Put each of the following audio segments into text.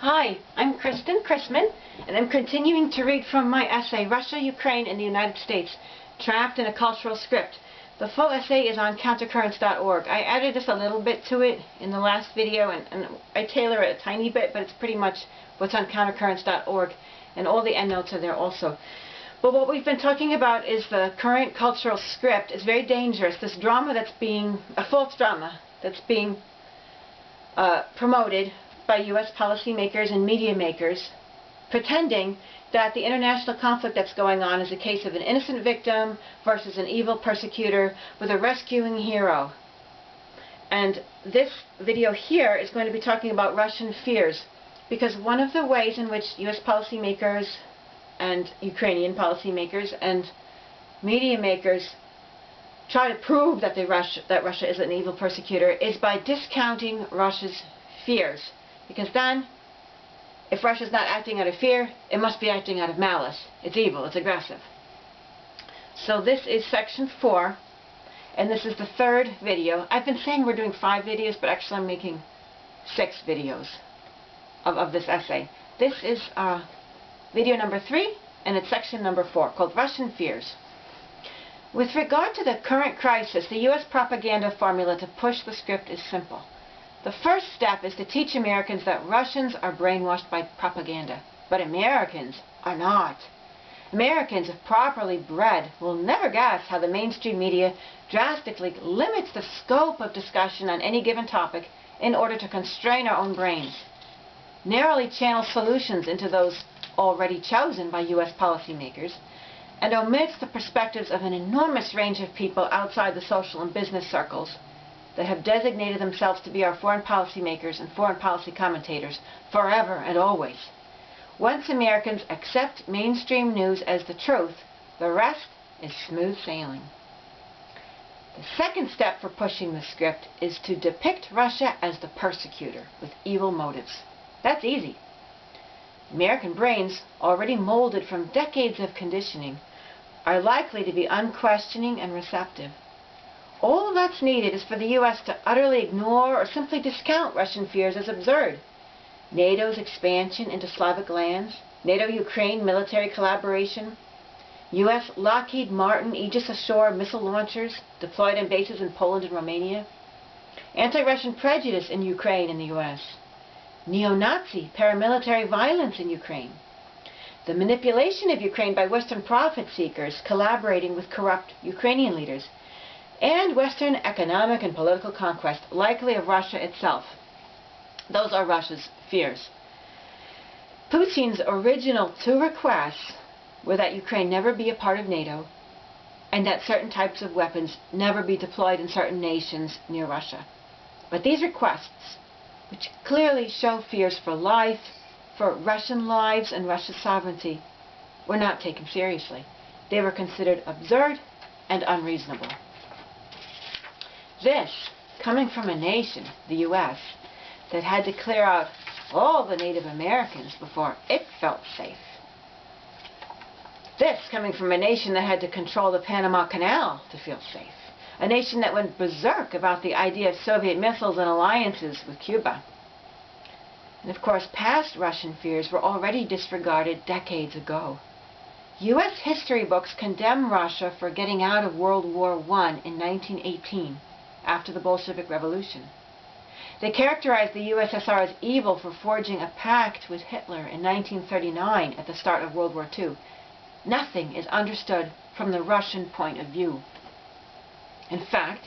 Hi, I'm Kristen Chrisman, and I'm continuing to read from my essay, Russia, Ukraine, and the United States, Trapped in a Cultural Script. The full essay is on countercurrents.org. I added just a little bit to it in the last video, and I tailor it a tiny bit, but it's pretty much what's on countercurrents.org, and all the endnotes are there also. But what we've been talking about is the current cultural script is very dangerous. This drama that's being, a false drama, that's being promoted by U.S. policymakers and media makers, pretending that the international conflict that's going on is a case of an innocent victim versus an evil persecutor with a rescuing hero. And this video here is going to be talking about Russian fears, because one of the ways in which U.S. policymakers and Ukrainian policymakers and media makers try to prove that Russia is an evil persecutor is by discounting Russia's fears. Because then, if Russia's not acting out of fear, it must be acting out of malice. It's evil, it's aggressive. So this is section 4, and this is the third video. I've been saying we're doing 5 videos, but actually I'm making 6 videos of this essay. This is video number 3, and it's section number 4, called Russian Fears. With regard to the current crisis, the U.S. propaganda formula to push the script is simple. The first step is to teach Americans that Russians are brainwashed by propaganda, but Americans are not. Americans, if properly bred, will never guess how the mainstream media drastically limits the scope of discussion on any given topic in order to constrain our own brains, narrowly channel solutions into those already chosen by U.S. policymakers, and omits the perspectives of an enormous range of people outside the social and business circles that have designated themselves to be our foreign policy makers and foreign policy commentators forever and always. Once Americans accept mainstream news as the truth, the rest is smooth sailing. The second step for pushing the script is to depict Russia as the persecutor with evil motives. That's easy. American brains, already molded from decades of conditioning, are likely to be unquestioning and receptive. All that's needed is for the U.S. to utterly ignore or simply discount Russian fears as absurd. NATO's expansion into Slavic lands, NATO-Ukraine military collaboration, U.S. Lockheed Martin Aegis Ashore missile launchers deployed on bases in Poland and Romania, anti-Russian prejudice in Ukraine and the U.S., neo-Nazi paramilitary violence in Ukraine, the manipulation of Ukraine by Western profit seekers collaborating with corrupt Ukrainian leaders, and Western economic and political conquest, likely of Russia itself. Those are Russia's fears. Putin's original 2 requests were that Ukraine never be a part of NATO, and that certain types of weapons never be deployed in certain nations near Russia. But these requests, which clearly show fears for life, for Russian lives and Russia's sovereignty, were not taken seriously. They were considered absurd and unreasonable. This, coming from a nation, the U.S., that had to clear out all the Native Americans before it felt safe. This, coming from a nation that had to control the Panama Canal to feel safe. A nation that went berserk about the idea of Soviet missiles and alliances with Cuba. And of course, past Russian fears were already disregarded decades ago. U.S. history books condemn Russia for getting out of World War I in 1918, after the Bolshevik Revolution. They characterized the USSR as evil for forging a pact with Hitler in 1939 at the start of World War II. Nothing is understood from the Russian point of view. In fact,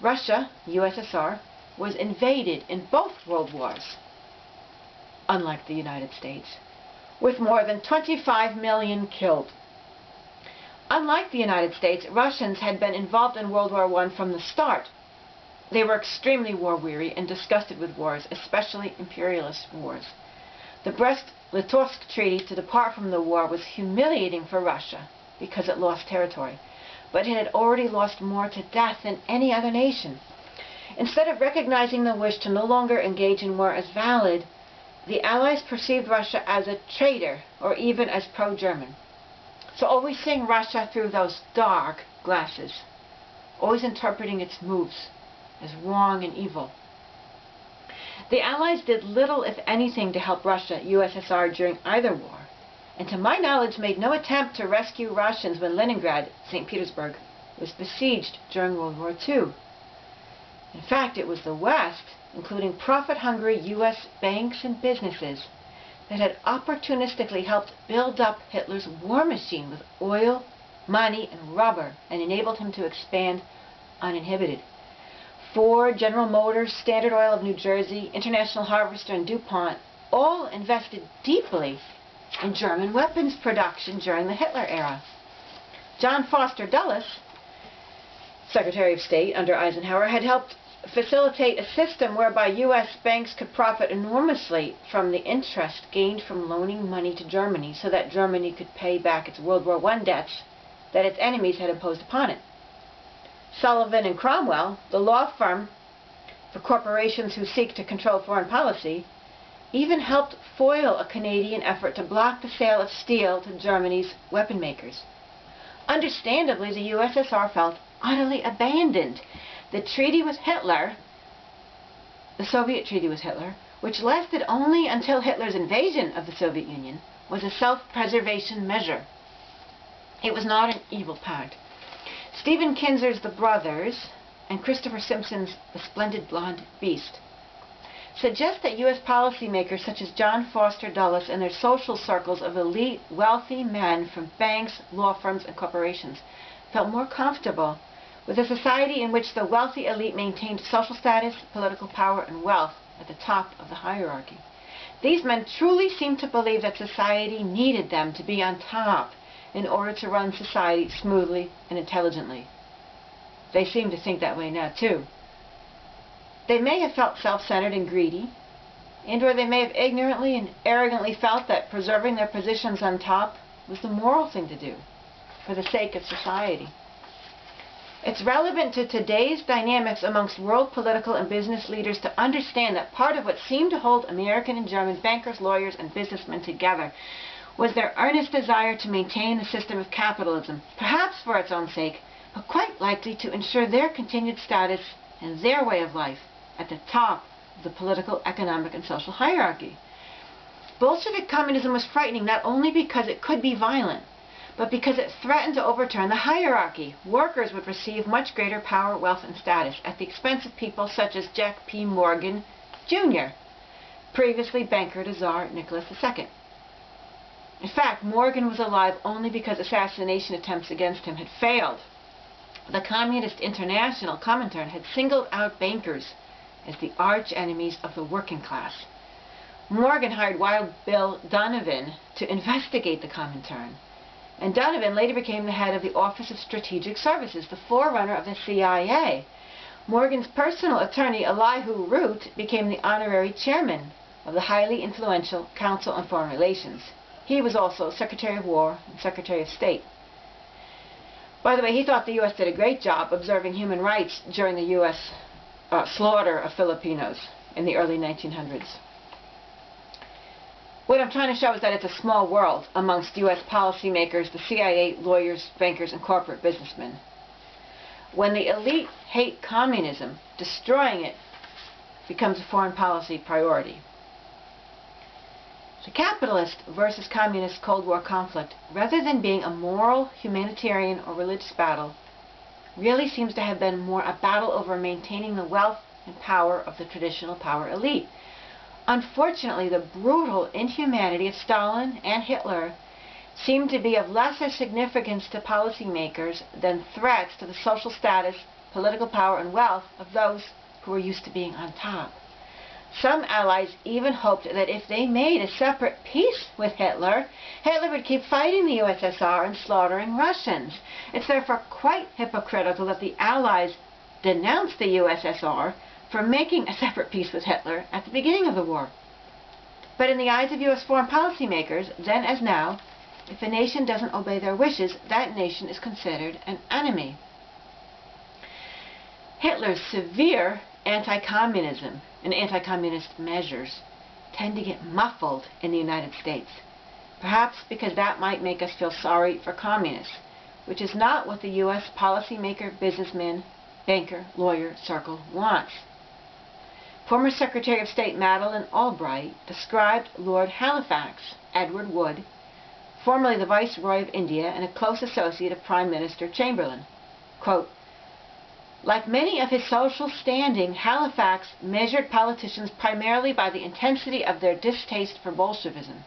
Russia, USSR, was invaded in both world wars, unlike the United States, with more than 25 million killed. Unlike the United States, Russians had been involved in World War I from the start. They were extremely war-weary and disgusted with wars, especially imperialist wars. The Brest-Litovsk Treaty to depart from the war was humiliating for Russia because it lost territory, but it had already lost more to death than any other nation. Instead of recognizing the wish to no longer engage in war as valid, the Allies perceived Russia as a traitor or even as pro-German. So always seeing Russia through those dark glasses, always interpreting its moves as wrong and evil. The Allies did little, if anything, to help Russia, USSR, during either war, and to my knowledge made no attempt to rescue Russians when Leningrad, St. Petersburg, was besieged during World War II. In fact, it was the West, including profit-hungry U.S. banks and businesses, that had opportunistically helped build up Hitler's war machine with oil, money, and rubber, and enabled him to expand uninhibited. Ford, General Motors, Standard Oil of New Jersey, International Harvester, and DuPont all invested deeply in German weapons production during the Hitler era. John Foster Dulles, Secretary of State under Eisenhower, had helped facilitate a system whereby U.S. banks could profit enormously from the interest gained from loaning money to Germany so that Germany could pay back its World War I debts that its enemies had imposed upon it. Sullivan and Cromwell, the law firm for corporations who seek to control foreign policy, even helped foil a Canadian effort to block the sale of steel to Germany's weapon makers. Understandably, the USSR felt utterly abandoned. The treaty with Hitler, the Soviet treaty with Hitler, which lasted only until Hitler's invasion of the Soviet Union, was a self-preservation measure. It was not an evil pact. Stephen Kinzer's The Brothers and Christopher Simpson's The Splendid Blonde Beast suggest that U.S. policymakers such as John Foster Dulles and their social circles of elite, wealthy men from banks, law firms, and corporations felt more comfortable with a society in which the wealthy elite maintained social status, political power, and wealth at the top of the hierarchy. These men truly seemed to believe that society needed them to be on top in order to run society smoothly and intelligently. They seem to think that way now, too. They may have felt self-centered and greedy, and/or they may have ignorantly and arrogantly felt that preserving their positions on top was the moral thing to do, for the sake of society. It's relevant to today's dynamics amongst world political and business leaders to understand that part of what seemed to hold American and German bankers, lawyers, and businessmen together was their earnest desire to maintain the system of capitalism, perhaps for its own sake, but quite likely to ensure their continued status and their way of life at the top of the political, economic, and social hierarchy. Bolshevik communism was frightening not only because it could be violent, but because it threatened to overturn the hierarchy. Workers would receive much greater power, wealth, and status at the expense of people such as Jack P. Morgan, Jr., previously banker to Tsar Nicholas II. In fact, Morgan was alive only because assassination attempts against him had failed. The Communist International, Comintern, had singled out bankers as the arch enemies of the working class. Morgan hired Wild Bill Donovan to investigate the Comintern, and Donovan later became the head of the Office of Strategic Services, the forerunner of the CIA. Morgan's personal attorney, Elihu Root, became the honorary chairman of the highly influential Council on Foreign Relations. He was also Secretary of War and Secretary of State. By the way, he thought the U.S. did a great job observing human rights during the U.S. Slaughter of Filipinos in the early 1900s. What I'm trying to show is that it's a small world amongst U.S. policymakers, the CIA, lawyers, bankers, and corporate businessmen. When the elite hate communism, destroying it becomes a foreign policy priority. The capitalist versus communist Cold War conflict, rather than being a moral, humanitarian, or religious battle, really seems to have been more a battle over maintaining the wealth and power of the traditional power elite. Unfortunately, the brutal inhumanity of Stalin and Hitler seemed to be of lesser significance to policymakers than threats to the social status, political power, and wealth of those who were used to being on top. Some allies even hoped that if they made a separate peace with Hitler, Hitler would keep fighting the USSR and slaughtering Russians. It's therefore quite hypocritical that the Allies denounced the USSR for making a separate peace with Hitler at the beginning of the war. But in the eyes of U.S. foreign policymakers, then as now, if a nation doesn't obey their wishes, that nation is considered an enemy. Hitler's severe anti-communism and anti-communist measures tend to get muffled in the United States, perhaps because that might make us feel sorry for communists, which is not what the U.S. policymaker, businessman, banker, lawyer circle wants. former Secretary of State Madeleine Albright described Lord Halifax, Edward Wood, formerly the Viceroy of India and a close associate of Prime Minister Chamberlain. Quote, "Like many of his social standing, Halifax measured politicians primarily by the intensity of their distaste for Bolshevism.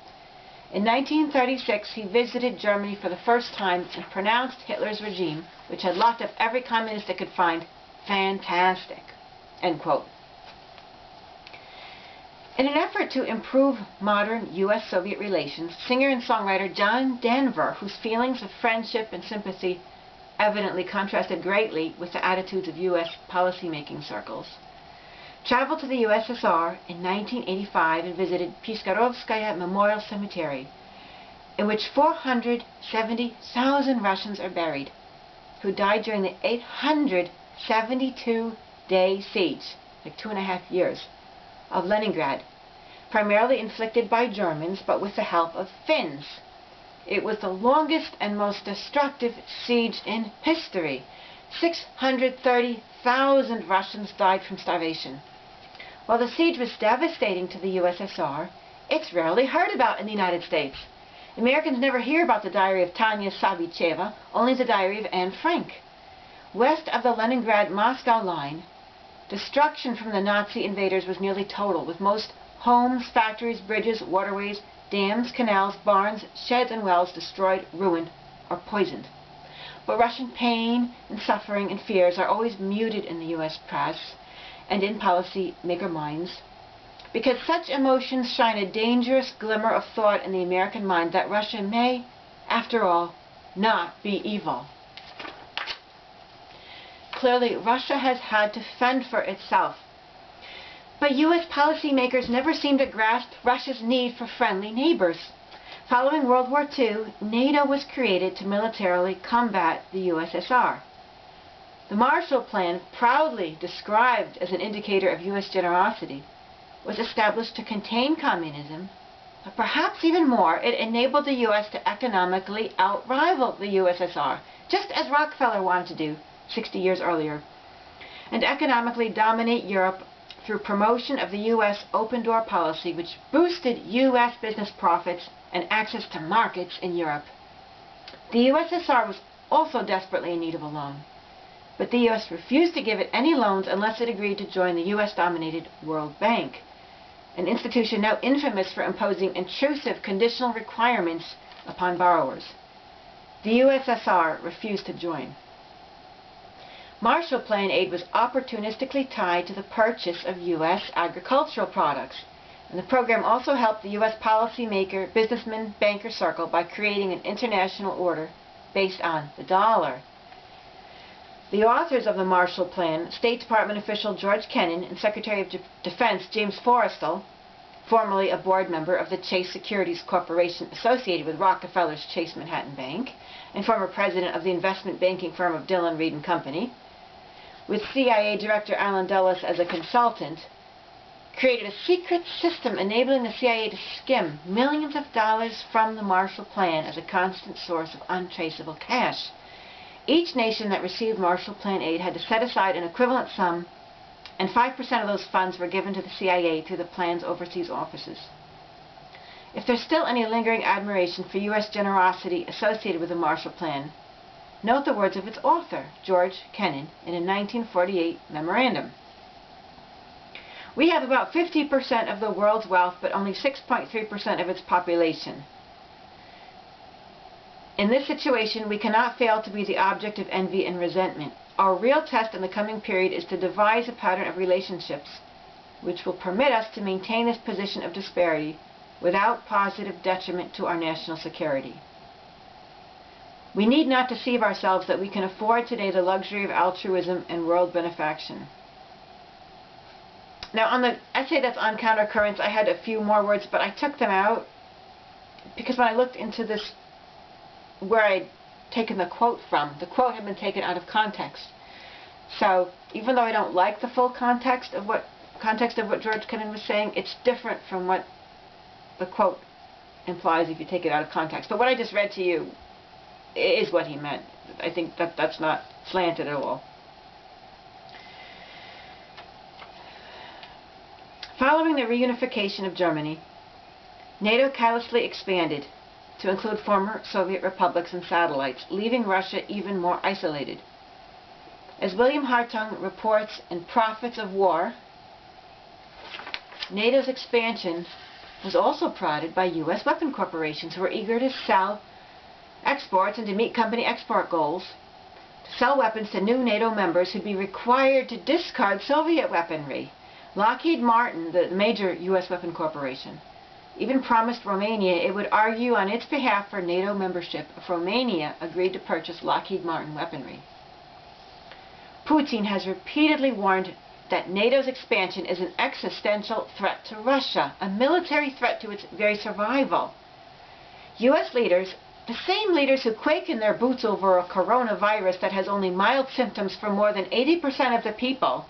In 1936, he visited Germany for the first time and pronounced Hitler's regime, which had locked up every communist it could find, fantastic." End quote. In an effort to improve modern U.S.-Soviet relations, singer and songwriter John Denver, whose feelings of friendship and sympathy evidently contrasted greatly with the attitudes of U.S. policymaking circles, traveled to the USSR in 1985 and visited Pishkarovskaya Memorial Cemetery, in which 470,000 Russians are buried, who died during the 872-day siege, like 2.5 years, of Leningrad, primarily inflicted by Germans, but with the help of Finns. It was the longest and most destructive siege in history. 630,000 Russians died from starvation. While the siege was devastating to the USSR, it's rarely heard about in the United States. Americans never hear about the diary of Tanya Savicheva, only the diary of Anne Frank. West of the Leningrad-Moscow line, destruction from the Nazi invaders was nearly total, with most homes, factories, bridges, waterways, dams, canals, barns, sheds, and wells destroyed, ruined, or poisoned. But Russian pain and suffering and fears are always muted in the U.S. press and in policy-maker minds, because such emotions shine a dangerous glimmer of thought in the American mind that Russia may, after all, not be evil. Clearly, Russia has had to fend for itself. But U.S. policymakers never seem to grasp Russia's need for friendly neighbors. Following World War II, NATO was created to militarily combat the USSR. The Marshall Plan, proudly described as an indicator of U.S. generosity, was established to contain communism, but perhaps even more, it enabled the U.S. to economically outrival the USSR, just as Rockefeller wanted to do 60 years earlier, and economically dominate Europe through promotion of the U.S. open-door policy, which boosted U.S. business profits and access to markets in Europe. The USSR was also desperately in need of a loan, but the U.S. refused to give it any loans unless it agreed to join the U.S.-dominated World Bank, an institution now infamous for imposing intrusive conditional requirements upon borrowers. The USSR refused to join. Marshall Plan aid was opportunistically tied to the purchase of U.S. agricultural products, and the program also helped the U.S. policymaker, businessman, banker circle by creating an international order based on the dollar. The authors of the Marshall Plan, State Department official George Kennan and Secretary of Defense James Forrestal, formerly a board member of the Chase Securities Corporation associated with Rockefeller's Chase Manhattan Bank, and former president of the investment banking firm of Dillon Read & Company, with CIA Director Allen Dulles as a consultant, created a secret system enabling the CIA to skim millions of dollars from the Marshall Plan as a constant source of untraceable cash. Each nation that received Marshall Plan aid had to set aside an equivalent sum, and 5% of those funds were given to the CIA through the plan's overseas offices. If there's still any lingering admiration for U.S. generosity associated with the Marshall Plan, note the words of its author, George Kennan, in a 1948 memorandum. We have about 50% of the world's wealth, but only 6.3% of its population. In this situation, we cannot fail to be the object of envy and resentment. Our real test in the coming period is to devise a pattern of relationships which will permit us to maintain this position of disparity without positive detriment to our national security. We need not deceive ourselves that we can afford today the luxury of altruism and world benefaction. Now, on the essay that's on countercurrents, I had a few more words, but I took them out because when I looked into this, where I'd taken the quote from, the quote had been taken out of context. So, even though I don't like the full context of what George Kennan was saying, it's different from what the quote implies if you take it out of context. But what I just read to you is what he meant. I think that that's not slanted at all. Following the reunification of Germany, NATO callously expanded to include former Soviet republics and satellites, leaving Russia even more isolated. As William Hartung reports in Prophets of War, NATO's expansion was also prodded by U.S. weapon corporations who were eager to sell exports and to meet company export goals, to sell weapons to new NATO members who'd be required to discard Soviet weaponry. Lockheed Martin, the major U.S. weapon corporation, even promised Romania it would argue on its behalf for NATO membership if Romania agreed to purchase Lockheed Martin weaponry. Putin has repeatedly warned that NATO's expansion is an existential threat to Russia, a military threat to its very survival. U.S. leaders, the same leaders who quake in their boots over a coronavirus that has only mild symptoms for more than 80% of the people,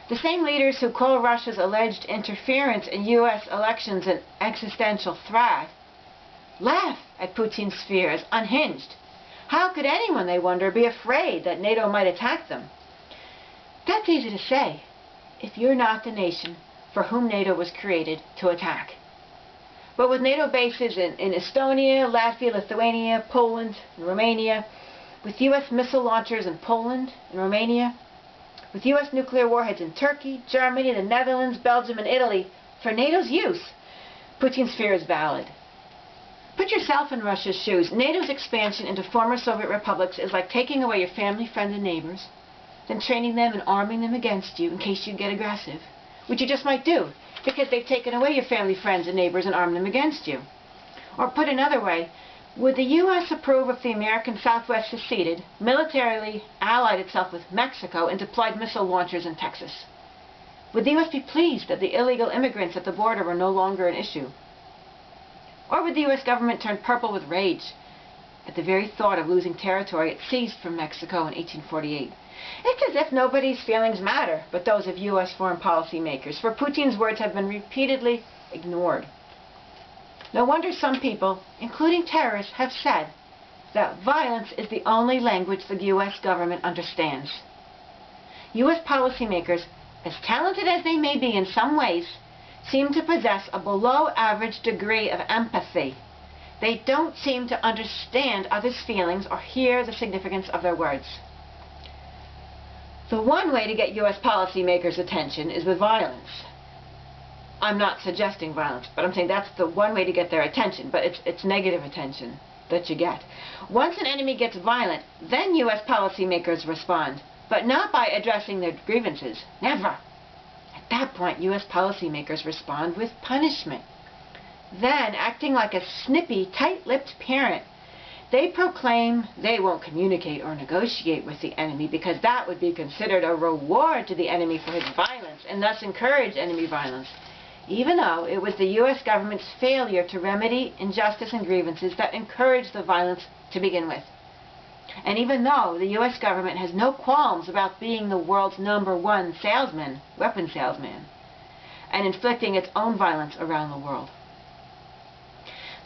the same leaders who call Russia's alleged interference in U.S. elections an existential threat, laugh at Putin's fear as unhinged. How could anyone, they wonder, be afraid that NATO might attack them? That's easy to say if you're not the nation for whom NATO was created to attack. But with NATO bases in Estonia, Latvia, Lithuania, Poland, and Romania, with U.S. missile launchers in Poland and Romania, with U.S. nuclear warheads in Turkey, Germany, the Netherlands, Belgium, and Italy for NATO's use, Putin's fear is valid. Put yourself in Russia's shoes. NATO's expansion into former Soviet republics is like taking away your family, friends, and neighbors, then training them and arming them against you in case you get aggressive, which you just might do, because they've taken away your family, friends, and neighbors and armed them against you. Or put another way, would the U.S. approve if the American Southwest seceded, militarily allied itself with Mexico, and deployed missile launchers in Texas? Would the U.S. be pleased that the illegal immigrants at the border were no longer an issue? Or would the U.S. government turn purple with rage at the very thought of losing territory it seized from Mexico in 1848? It's as if nobody's feelings matter but those of U.S. foreign policy makers, for Putin's words have been repeatedly ignored. No wonder some people, including terrorists, have said that violence is the only language the U.S. government understands. U.S. policymakers, as talented as they may be in some ways, seem to possess a below-average degree of empathy. They don't seem to understand others' feelings or hear the significance of their words. The one way to get U.S. policymakers' attention is with violence. I'm not suggesting violence, but I'm saying that's the one way to get their attention, but it's negative attention that you get. Once an enemy gets violent, then U.S. policymakers respond, but not by addressing their grievances. Never. At that point, U.S. policymakers respond with punishment. Then, acting like a snippy, tight-lipped parent, they proclaim they won't communicate or negotiate with the enemy because that would be considered a reward to the enemy for his violence and thus encourage enemy violence, even though it was the U.S. government's failure to remedy injustice and grievances that encouraged the violence to begin with. And even though the U.S. government has no qualms about being the world's #1 salesman, weapon salesman, and inflicting its own violence around the world.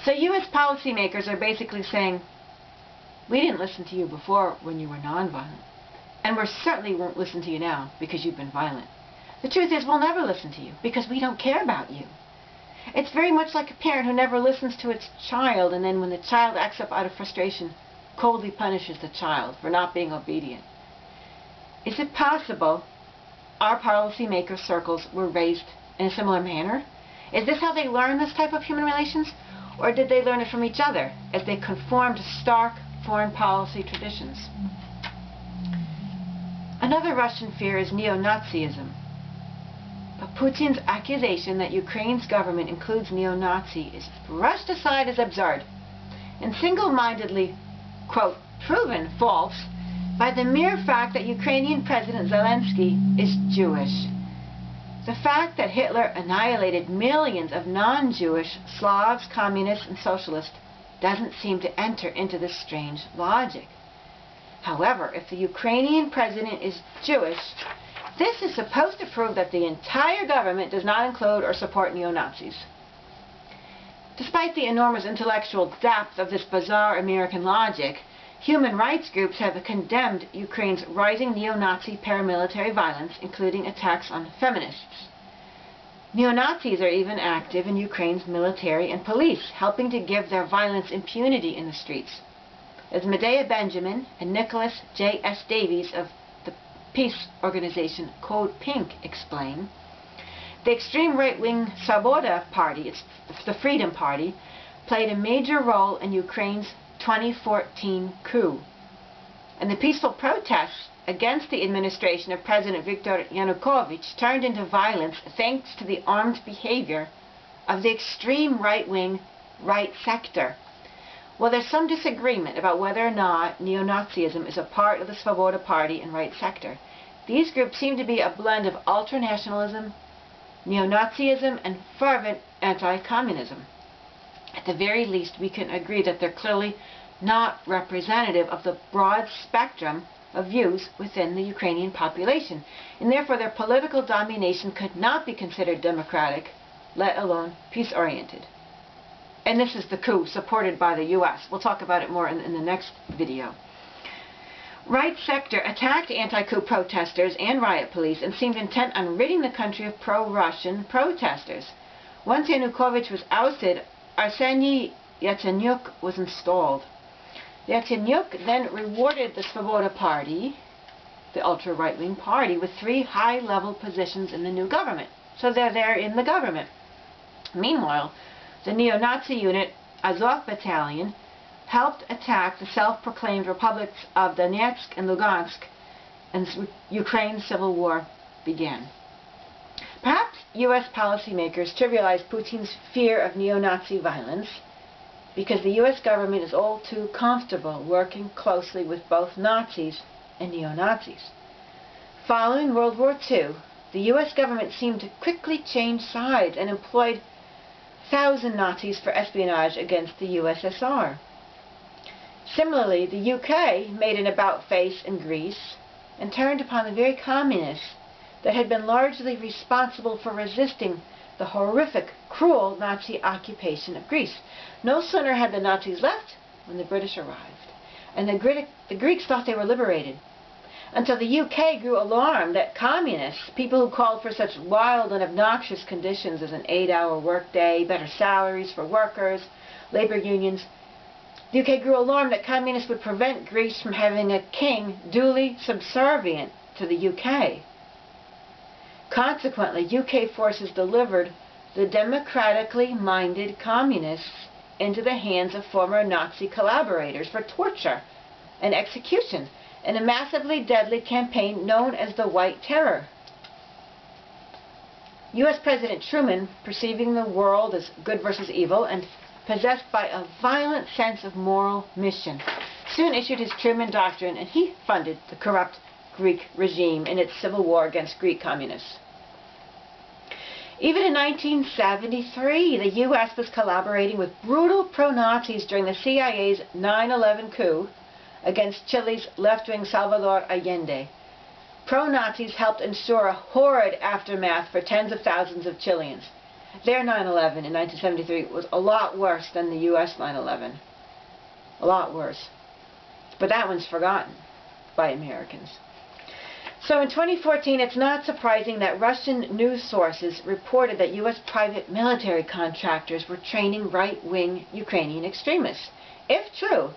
So U.S. policymakers are basically saying, we didn't listen to you before when you were nonviolent, and we certainly won't listen to you now because you've been violent. The truth is, we'll never listen to you because we don't care about you. It's very much like a parent who never listens to its child, and then when the child acts up out of frustration, coldly punishes the child for not being obedient. Is it possible our policymaker circles were raised in a similar manner? Is this how they learn this type of human relations? Or did they learn it from each other as they conform to stark foreign policy traditions? Another Russian fear is neo-Nazism. But Putin's accusation that Ukraine's government includes neo-Nazi is brushed aside as absurd and single-mindedly, quote, proven false by the mere fact that Ukrainian President Zelensky is Jewish. The fact that Hitler annihilated millions of non-Jewish Slavs, communists, and socialists doesn't seem to enter into this strange logic. However, if the Ukrainian president is Jewish, this is supposed to prove that the entire government does not include or support neo-Nazis. Despite the enormous intellectual depth of this bizarre American logic, human rights groups have condemned Ukraine's rising neo-Nazi paramilitary violence, including attacks on feminists. Neo-Nazis are even active in Ukraine's military and police, helping to give their violence impunity in the streets. As Medea Benjamin and Nicholas J.S. Davies of the peace organization Code Pink explain, the extreme right-wing Svoboda Party, it's the Freedom Party, played a major role in Ukraine's 2014 coup. And the peaceful protests against the administration of President Viktor Yanukovych turned into violence thanks to the armed behavior of the extreme right-wing right sector. Well, there's some disagreement about whether or not neo-Nazism is a part of the Svoboda Party and right sector. These groups seem to be a blend of ultranationalism, neo-Nazism, and fervent anti-communism. At the very least, we can agree that they're clearly not representative of the broad spectrum of views within the Ukrainian population, and therefore their political domination could not be considered democratic, let alone peace-oriented. And this is the coup supported by the U.S. We'll talk about it more in the next video. Right sector attacked anti-coup protesters and riot police and seemed intent on ridding the country of pro-Russian protesters. Once Yanukovych was ousted, Arseniy Yatsenyuk was installed. Yatsenyuk then rewarded the Svoboda Party, the ultra-right-wing party, with 3 high-level positions in the new government. So they're there in the government. Meanwhile, the neo-Nazi unit, Azov Battalion, helped attack the self-proclaimed republics of Donetsk and Lugansk, and Ukraine's civil war began. Perhaps U.S. policymakers trivialize Putin's fear of neo-Nazi violence because the U.S. government is all too comfortable working closely with both Nazis and neo-Nazis. Following World War II, the U.S. government seemed to quickly change sides and employed 1,000 Nazis for espionage against the USSR. Similarly, the UK made an about-face in Greece and turned upon the very communists that had been largely responsible for resisting the horrific, cruel Nazi occupation of Greece. No sooner had the Nazis left when the British arrived, and the Greeks thought they were liberated, until the UK grew alarmed that communists, people who called for such wild and obnoxious conditions as an 8-hour workday, better salaries for workers, labor unions, the UK grew alarmed that communists would prevent Greece from having a king duly subservient to the UK. Consequently, UK forces delivered the democratically minded communists into the hands of former Nazi collaborators for torture and execution in a massively deadly campaign known as the White Terror. U.S. President Truman, perceiving the world as good versus evil and possessed by a violent sense of moral mission, soon issued his Truman Doctrine, and he funded the corrupt Greek regime in its civil war against Greek communists. Even in 1973, the U.S. was collaborating with brutal pro-Nazis during the CIA's 9/11 coup against Chile's left-wing Salvador Allende. Pro-Nazis helped ensure a horrid aftermath for tens of thousands of Chileans. Their 9/11 in 1973 was a lot worse than the U.S. 9/11. A lot worse. But that one's forgotten by Americans. So in 2014, it's not surprising that Russian news sources reported that U.S. private military contractors were training right-wing Ukrainian extremists. If true,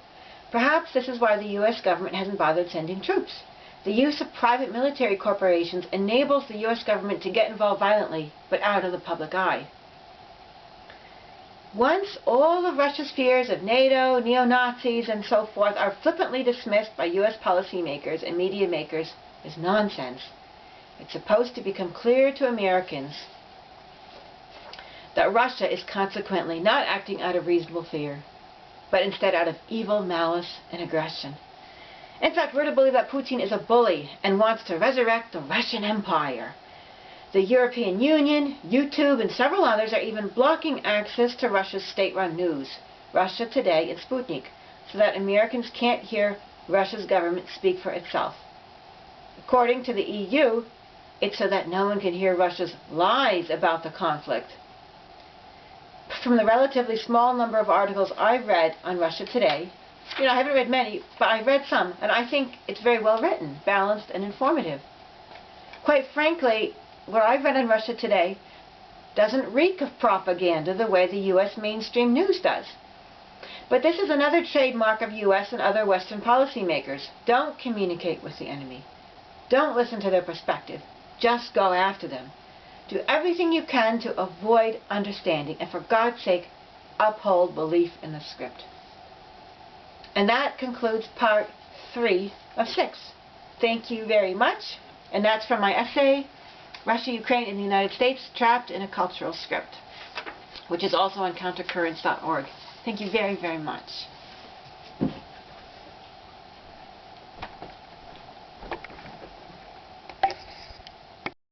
perhaps this is why the U.S. government hasn't bothered sending troops. The use of private military corporations enables the U.S. government to get involved violently, but out of the public eye. Once all of Russia's fears of NATO, neo-Nazis, and so forth are flippantly dismissed by U.S. policymakers and media makers as nonsense, it's supposed to become clear to Americans that Russia is consequently not acting out of reasonable fear, but instead out of evil malice and aggression. In fact, we're to believe that Putin is a bully and wants to resurrect the Russian Empire. The European Union, YouTube, and several others are even blocking access to Russia's state-run news, Russia Today and Sputnik, so that Americans can't hear Russia's government speak for itself. According to the EU, it's so that no one can hear Russia's lies about the conflict. From the relatively small number of articles I've read on Russia Today, I haven't read many, but I've read some, and I think it's very well written, balanced, and informative. Quite frankly, what I've read on Russia Today doesn't reek of propaganda the way the U.S. mainstream news does. But this is another trademark of U.S. and other Western policymakers. Don't communicate with the enemy. Don't listen to their perspective. Just go after them. Do everything you can to avoid understanding, and for God's sake, uphold belief in the script. And that concludes part 3 of 6. Thank you very much. And that's from my essay, Russia, Ukraine, and the United States, Trapped in a Cultural Script, which is also on countercurrents.org. Thank you very, very much.